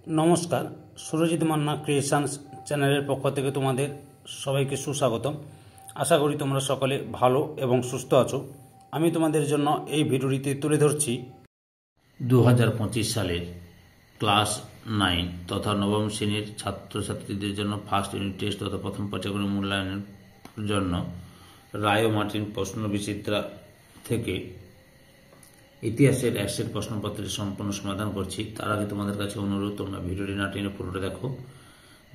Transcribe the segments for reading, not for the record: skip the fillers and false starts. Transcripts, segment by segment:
নমস্কার, সুরজিৎ মান্না ক্রিয়েশনস চ্যানেলের পক্ষ থেকে তোমাদের সবাইকে সুস্বাগতম। আশা করি তোমরা সকলে ভালো এবং সুস্থ আছো। আমি তোমাদের জন্য এই ভিডিওটিতে তুলে ধরছি 2025 সালের ক্লাস 9 তথা নবম শ্রেণীর ছাত্রছাত্রীদের জন্য ফার্স্ট ইউনিট টেস্ট তথা প্রথম পর্যায়ের মূল্যায়নের জন্য রায় ও মার্টিন প্রশ্ন বিচিত্রা থেকে ইতিহাসের 100 প্রশ্নপত্রের সম্পূর্ণ সমাধান করছি। তার আগে তোমাদের কাছে অনুরোধ, তোমরা ভিডিওটি না টেনে পুরোটা দেখো।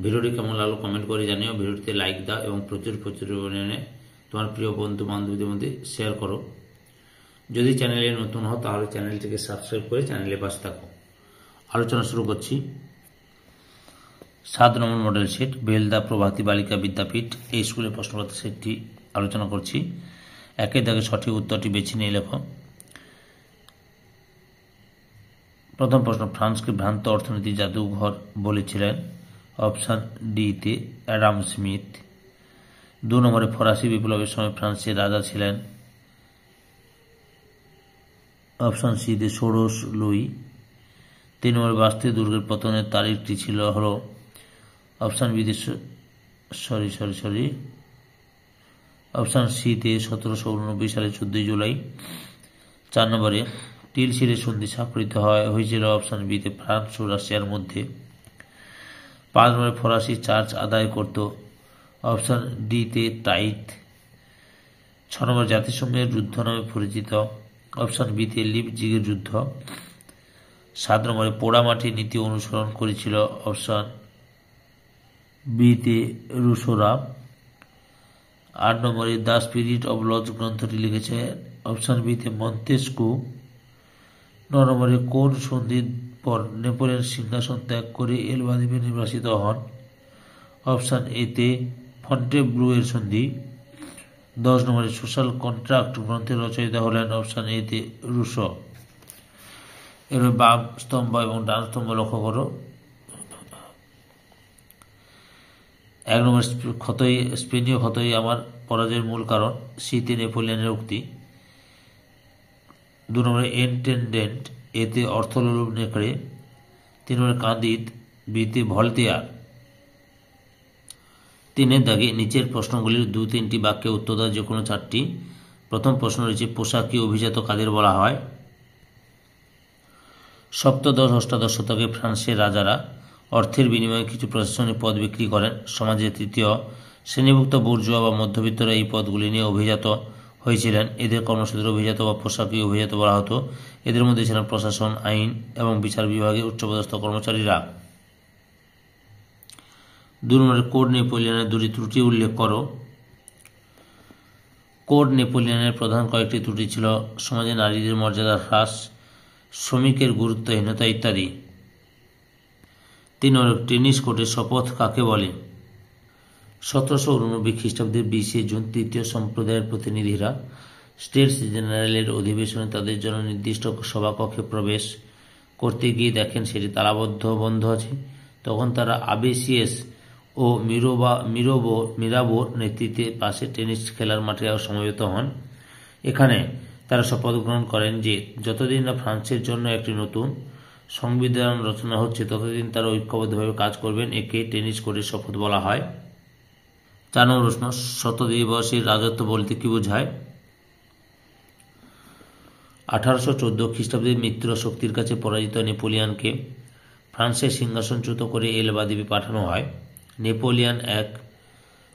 ভিডিওটি কেমন লাগলো কমেন্ট করে জানিও। ভিডিওটিতে লাইক দাও এবং প্রচুর পরিমাণে তোমার প্রিয় বন্ধু বান্ধবীদের মধ্যে শেয়ার করো। যদি চ্যানেলে নতুন হও তাহলে চ্যানেলটিকে সাবস্ক্রাইব করে চ্যানেলের পাশে থাকো। আলোচনা শুরু করছি। 7 নম্বর মডেল সেট বেলদা প্রভাতী বালিকা বিদ্যাপীঠ এই স্কুলের প্রশ্নপত্র সেটটি আলোচনা করছি। একের দাগে সঠিক উত্তরটি বেছে নিয়ে লেখো। প্রথম প্রশ্ন, ফ্রান্সকে ভ্রান্ত অর্থনীতি জাদুঘর বলেছিলেন? অপশান ডিতে অ্যাডাম স্মিথ। 2 নম্বরে ফরাসি বিপ্লবের সময় ফ্রান্সের রাজা ছিলেন? অপশান সিতে ষোড়শ লুই। 3 নম্বরে বাস্তি দুর্গের পতনের তারিখটি ছিল হলো? অপশান বিতে অপশান সিতে 1789 সালে 14 জুলাই। 4 নম্বরে টিলসিলের সন্ধি স্বাক্ষরিত হয়েছিল? অপশান বিতে ফ্রান্স ও রাশিয়ার মধ্যে। 5 নম্বরে ফরাসি চার্জ আদায় করত? অপশান ডিতে টাইট। 6 নম্বর জাতিসংঘের যুদ্ধ নামে পরিচিত? অপশান বিতে লিপজিগের যুদ্ধ। 7 নম্বরে পোড়ামাটির নীতি অনুসরণ করেছিল? অপশান বিতে রুশোরা। 8 নম্বরে দ্য স্পিরিট অব লজ গ্রন্থটি লিখেছে? অপশান বিতে মন্তেস্কু। 9 নম্বরে কোন সন্ধির পর নেপোলিয়ন সিংহাসন ত্যাগ করে এলবা দ্বীপে নির্বাসিত হন? অপশান এতে ফন্টেব্লুয়ের সন্ধি। 10 নম্বরে সোশ্যাল কন্ট্রাক্ট গ্রন্থের রচয়িতা হলেন? অপশান এতে রুশো। এর বাম স্তম্ভ এবং ডান স্তম্ভ লক্ষ্য করো। 1 নম্বর স্পেনীয় ক্ষতই আমার পরাজয়ের মূল কারণ, সিতে নেপোলিয়নের উক্তি। 2 নম্বরে এনটেন্ডেন্ট এতে অর্থলোলুপ নেকড়ে। 3 নম্বরে কাঁদিদ বিতে ভলতেয়ার। 3 দাগে নিচের প্রশ্নগুলির 2-3টি বাক্যে উত্তর দাও, যে কোনো 4টি। প্রথম প্রশ্ন রয়েছে পোশাকি অভিজাত কাদের বলা হয়? সপ্তদশ অষ্টাদশ শতকে ফ্রান্সের রাজারা অর্থের বিনিময়ে কিছু প্রশাসনিক পদ বিক্রি করেন। সমাজের তৃতীয় শ্রেণীভুক্ত বুর্জোয়া বা মধ্যবিত্তরা এই পদগুলি নিয়ে অভিজাত হয়েছিলেন। এদের কর্মসূত্রে অভিজাত বা পোশাকি অভিজাত বলা হতো। এদের মধ্যে ছিলেন প্রশাসন, আইন এবং বিচার বিভাগের উচ্চপদস্থ কর্মচারীরা। 2 নম্বরে কোড নেপোলিয়নের 2টি ত্রুটি উল্লেখ করো। কোড নেপোলিয়নের প্রধান কয়েকটি ত্রুটি ছিল: সমাজে নারীদের মর্যাদার হ্রাস, শ্রমিকের গুরুত্বহীনতা ইত্যাদি। 3 নম্বরে টেনিস কোর্টের শপথ কাকে বলে? 1789 খ্রিস্টাব্দের 20 জুন তৃতীয় সম্প্রদায়ের প্রতিনিধিরা স্টেটস জেনারেলের অধিবেশনে তাদের জন্য নির্দিষ্ট সভাকক্ষে প্রবেশ করতে গিয়ে দেখেন সেটি বন্ধ আছে। তখন তারা আবেসিয়েস ও মিরাবোর নেতৃত্বে পাশে টেনিস খেলার মাঠে সমবেত হন। এখানে তারা শপথ গ্রহণ করেন যে যতদিন না ফ্রান্সের জন্য একটি নতুন সংবিধান রচনা হচ্ছে ততদিন তারা ঐক্যবদ্ধভাবে কাজ করবেন। একে টেনিস কোর্টের শপথ বলা হয়। 4 নম্বর প্রশ্ন, শতদিবসের রাজত্ব বলতে কি বোঝায়? 1814 খ্রিস্টাব্দে মিত্র শক্তির কাছে পরাজিত নেপোলিয়নকে ফ্রান্সের সিংহাসনচ্যুত করে এলবা দ্বীপে পাঠানো হয়। নেপোলিয়ন 1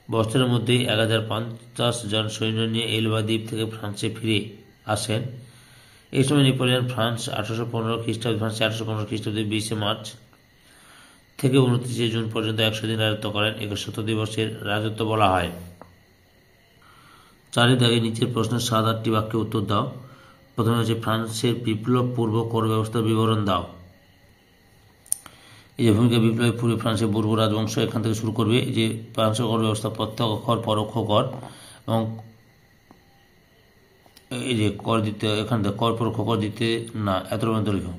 বছরের মধ্যেই 1050 জন সৈন্য নিয়ে এলবা দ্বীপ থেকে ফ্রান্সে ফিরে আসেন। এই সময় নেপোলিয়ন ফ্রান্স 1815 খ্রিস্টাব্দে 20 মার্চ থেকে 29 জুন পর্যন্ত 100 দিন রাজত্ব করেন। একে শতদিবসের রাজত্ব বলা হয়। 4 দাগে নিচের প্রশ্নের 7-8টি বাক্যে উত্তর দাও। প্রথমে হচ্ছে ফ্রান্সের বিপ্লব পূর্ব কর ব্যবস্থার বিবরণ দাও। এই যে ভূমিকা বিপ্লবের পূর্বে ফ্রান্সের বুর্ব রাজবংশ এখান থেকে শুরু করবে। যে ফ্রান্সের কর ব্যবস্থা প্রত্যক্ষ কর, পরোক্ষ কর এবং এই যে কর দিতে, এখান থেকে কর পরোক্ষ কর দিতে না, এত পর্যন্ত লিখো।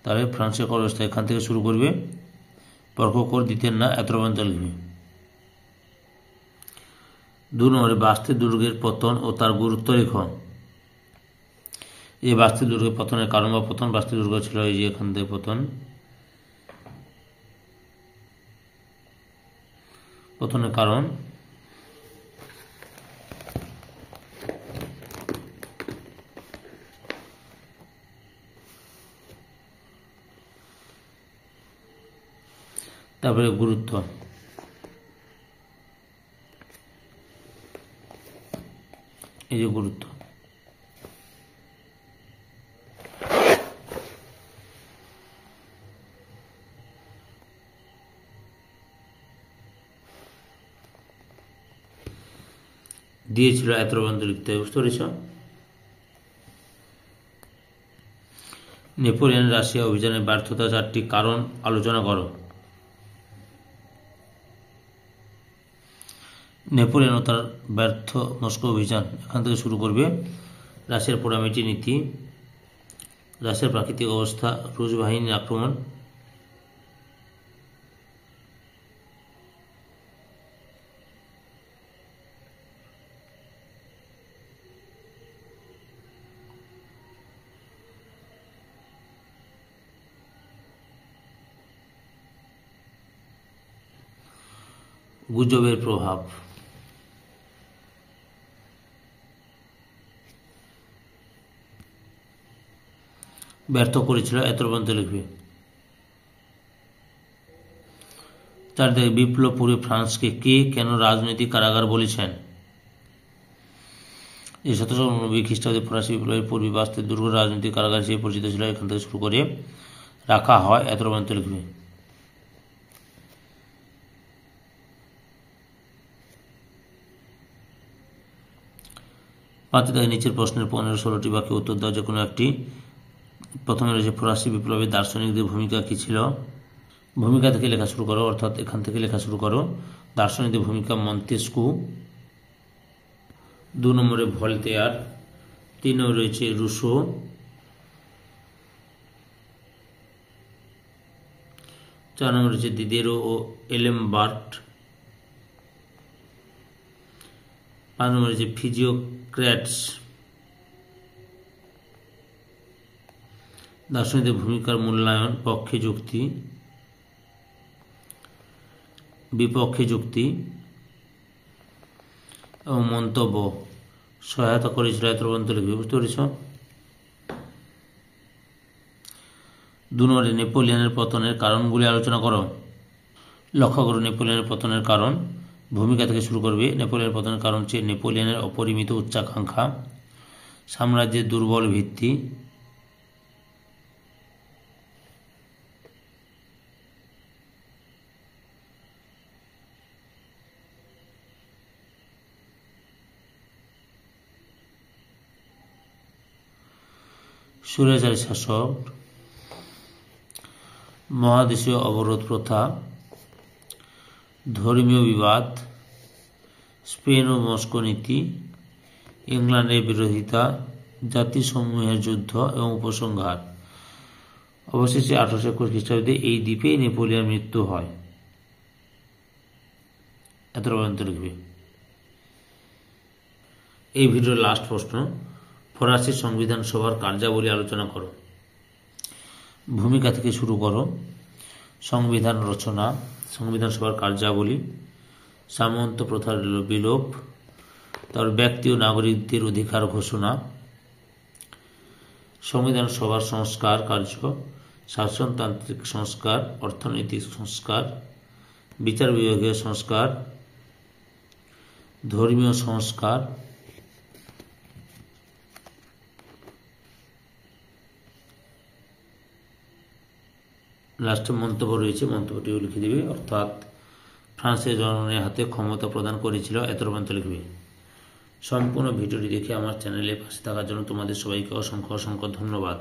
তাহলে ফ্রান্সের কর ব্যবস্থা এখান থেকে শুরু করবে, পরোক্ষ কর দিতেন না, এত পর্যন্ত লিখবে। 2 নম্বরে বাস্তি দুর্গের পতন ও তার গুরুত্ব লেখো। এই বাস্তি দুর্গের পতনের কারণ বা পতন, বাস্তি দুর্গ ছিল এই যে এখান থেকে পতন, পতনের কারণ তারপরে গুরুত্ব, এই যে গুরুত্ব। দিয়েছিল এত পর্যন্ত লিখতে হবে, বুঝতে পেরেছ? নেপোলিয়ন রাশিয়া অভিযানের ব্যর্থতা 4টি কারণ আলোচনা করো। নেপোলিয়ন ও তার ব্যর্থ মস্কো অভিযান, এখান থেকে শুরু করবে। রাশিয়ার পোড়ামেটি নীতি, রাশিয়ার প্রাকৃতিক অবস্থা, রুশ বাহিনীর আক্রমণ, গুজবের প্রভাব, ব্যর্থ করেছিল এত পর্যন্ত লিখবে। চারদিকে বিপ্লব পূর্বে ফ্রান্সকে কে কেন রাজনৈতিক কারাগার বলেছেন? এই 1789 খ্রিস্টাব্দে ফরাসি বিপ্লবের পূর্বে বাস্তের দুর্গ রাজনৈতিক কারাগার হিসেবে পরিচিত ছিল। এখান থেকে শুরু করে রাখা হয় এত পর্যন্ত লিখবে। পাঁচটি থেকে নিচের প্রশ্নের 15-16টি বাক্যে উত্তর দেওয়া যে কোনো একটি। প্রথমে রয়েছে ফরাসি বিপ্লবের দার্শনিকদের ভূমিকা কী ছিল? ভূমিকা থেকে লেখা শুরু করো, অর্থাৎ এখান থেকে লেখা শুরু করো। দার্শনিকদের ভূমিকা মন্তেস্কু, 2 নম্বরে ভলতেয়ার, 3 নম্বরে রয়েছে রুশো, 4 নম্বরে রয়েছে দিদেরো ও এলেমবার্ট, 5 নম্বরে রয়েছে ফিজিওক্র্যাটস। দার্শনিকদের ভূমিকার মূল্যায়ন, পক্ষে যুক্তি, বিপক্ষে যুক্তি এবং মন্তব্য সহায়তা করেছিল এত পর্যন্ত লিখবে, বুঝতে পেরেছ? 2 নম্বরে নেপোলিয়নের পতনের কারণগুলি আলোচনা করো। লক্ষ্য করো নেপোলিয়নের পতনের কারণ, ভূমিকা থেকে শুরু করবে। নেপোলিয়নের পতনের কারণ হচ্ছে নেপোলিয়নের অপরিমিত উচ্চাকাঙ্ক্ষা, সাম্রাজ্যের দুর্বল ভিত্তি, স্বৈরাচারী শাসক, মহাদেশীয় অবরোধ প্রথা, ধর্মীয় বিবাদ, স্পেন ও মস্কো নীতি, ইংল্যান্ডের বিরোধিতা, জাতিসমূহের যুদ্ধ এবং উপসংহার। অবশেষে 1821 খ্রিস্টাব্দে এই দ্বীপে নেপোলিয়ন মৃত্যু হয়। এত পর্যন্ত লিখবে। এই ভিডিওর লাস্ট প্রশ্ন, ফরাসি সংবিধান সভার কার্যাবলী আলোচনা করো। ভূমিকা থেকে শুরু করো। সংবিধান রচনা, সংবিধান সভার কার্যাবলী, সামন্ত প্রথার বিলোপ, তারপর ব্যক্তি ও নাগরিকদের অধিকার ঘোষণা, সংবিধান সভার সংস্কার কার্য, শাসনতান্ত্রিক সংস্কার, অর্থনৈতিক সংস্কার, বিচার বিভাগীয় সংস্কার, ধর্মীয় সংস্কার, লাস্টে মন্তব্য রয়েছে, মন্তব্যটিও লিখে দেবে। অর্থাৎ ফ্রান্সের জনগণের হাতে ক্ষমতা প্রদান করেছিল এত পর্যন্ত লিখবে। সম্পূর্ণ ভিডিওটি দেখে আমার চ্যানেলে পাশে থাকার জন্য তোমাদের সবাইকে অসংখ্য অসংখ্য ধন্যবাদ।